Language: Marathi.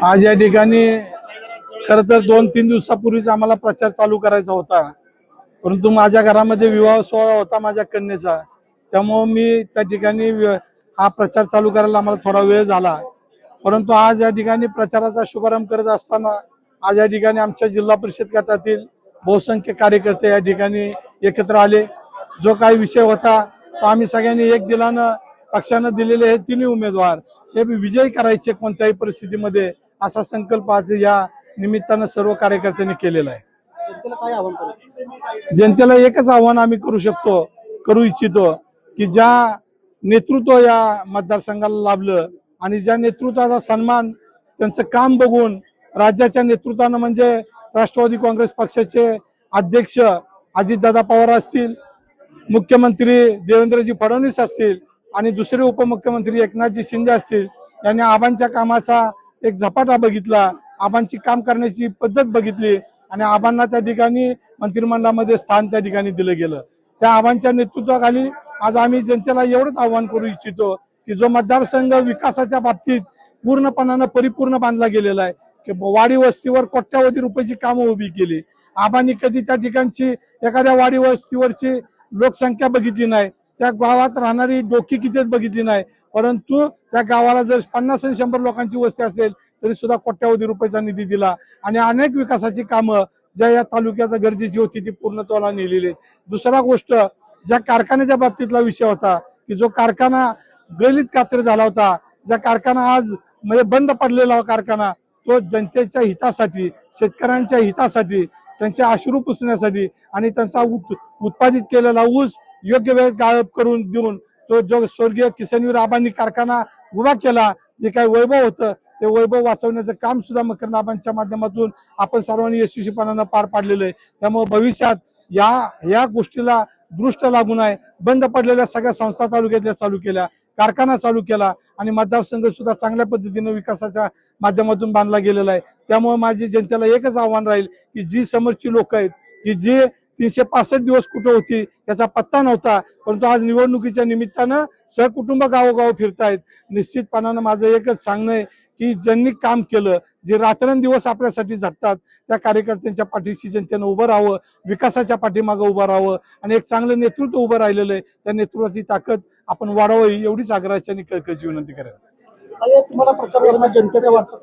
आज या ठिकाणी खर तर 2-3 दिवसापूर्वीच आम्हाला प्रचार चालू करायचा होता, परंतु माझ्या घरामध्ये विवाह सोहळा होता माझ्या कन्येचा, त्यामुळे मी त्या ठिकाणी हा प्रचार चालू करायला आम्हाला थोडा वेळ झाला। परंतु आज या ठिकाणी प्रचाराचा शुभारंभ करत असताना आज या ठिकाणी आमच्या जिल्हा परिषद गटातील बहुसंख्य कार्यकर्ते या ठिकाणी एकत्र आले। जो काही विषय होता तो आम्ही सगळ्यांनी एक दिलानं पक्षानं दिलेले हे तिन्ही उमेदवार हे विजयी करायचे कोणत्याही परिस्थितीमध्ये, असा संकल्प आज या निमित्तानं सर्व कार्यकर्त्यांनी केलेला आहे। जनतेला काय आव्हान करू? जनतेला एकच आव्हान आम्ही करू इच्छितो की ज्या नेतृत्व या मतदारसंघाला लाभलं आणि ज्या नेतृत्वाचा सन्मान त्यांचं काम बघून राज्याच्या नेतृत्वानं म्हणजे राष्ट्रवादी काँग्रेस पक्षाचे अध्यक्ष अजितदादा पवार असतील, मुख्यमंत्री देवेंद्रजी फडणवीस असतील आणि दुसरे उपमुख्यमंत्री एकनाथजी शिंदे असतील, यांनी आबांच्या कामाचा एक झपाटा बघितला, आबांची काम करण्याची पद्धत बघितली आणि आबांना त्या ठिकाणी मंत्रिमंडळामध्ये स्थान त्या ठिकाणी दिलं गेलं। त्या आबांच्या नेतृत्वाखाली आज आम्ही जनतेला एवढंच आव्हान करू इच्छितो की जो मतदारसंघ विकासाच्या बाबतीत पूर्णपणानं परिपूर्ण बांधला गेलेला आहे, की वाडी वस्तीवर कोट्यावधी रुपयाची कामं उभी केली। आबांनी कधी त्या ठिकाणची एखाद्या वाडी वस्तीवरची लोकसंख्या बघितली नाही, त्या गावात राहणारी डोकी कितीच बघितली नाही, परंतु त्या गावाला जर 50 आणि 100 लोकांची वस्ती असेल तरी सुद्धा कोट्यावधी रुपयाचा निधी दिला आणि अनेक विकासाची कामं ज्या या तालुक्यात गरजेची होती ती पूर्णत्वाला नेलेली। दुसरा गोष्ट ज्या कारखान्याच्या बाबतीतला विषय होता की जो कारखाना गलित कात्र झाला होता, ज्या कारखाना आज म्हणजे बंद पडलेला कारखाना, तो जनतेच्या हितासाठी, शेतकऱ्यांच्या हितासाठी, त्यांचे अश्रू पुसण्यासाठी आणि त्यांचा उत्पादित केलेला ऊस योग्य वेळेत गाळप करून देऊन तो जो स्वर्गीय किसनवीर आबांनी कारखाना उभा केला, जे काही वैभव होतं ते वैभव वाचवण्याचं काम सुद्धा मकरंद आबांच्या माध्यमातून आपण सर्वांनी यशस्वीपणानं पार पाडलेलं आहे। त्यामुळे भविष्यात या गोष्टीला दृष्ट लागू नये, बंद पडलेल्या सगळ्या संस्था तालुक्यातल्या चालू केल्या, कारखाना चालू केला आणि मतदारसंघ सुद्धा चांगल्या पद्धतीने विकासाच्या माध्यमातून बांधला गेलेला आहे। त्यामुळे माझी जनतेला एकच आव्हान राहील की जी समोरची लोक आहेत की जे 365 दिवस कुठं होती याचा पत्ता नव्हता, परंतु आज निवडणुकीच्या निमित्तानं सहकुटुंब गावोगाव फिरतायत। निश्चितपणानं माझं एकच सांगणं आहे की ज्यांनी काम केलं, जे रात्रंदिवस आपल्यासाठी झटतात, त्या कार्यकर्त्यांच्या पाठीशी जनतेनं उभं राहावं, विकासाच्या पाठीमागं उभं राहावं आणि एक चांगलं नेतृत्व उभं राहिलेलं आहे, त्या नेतृत्वाची ताकद आपण वाढवावी एवढीच आग्रहाची आणि कळकळीची विनंती करेन। तुम्हाला प्रचार दरम्यान जनतेचं वाटतं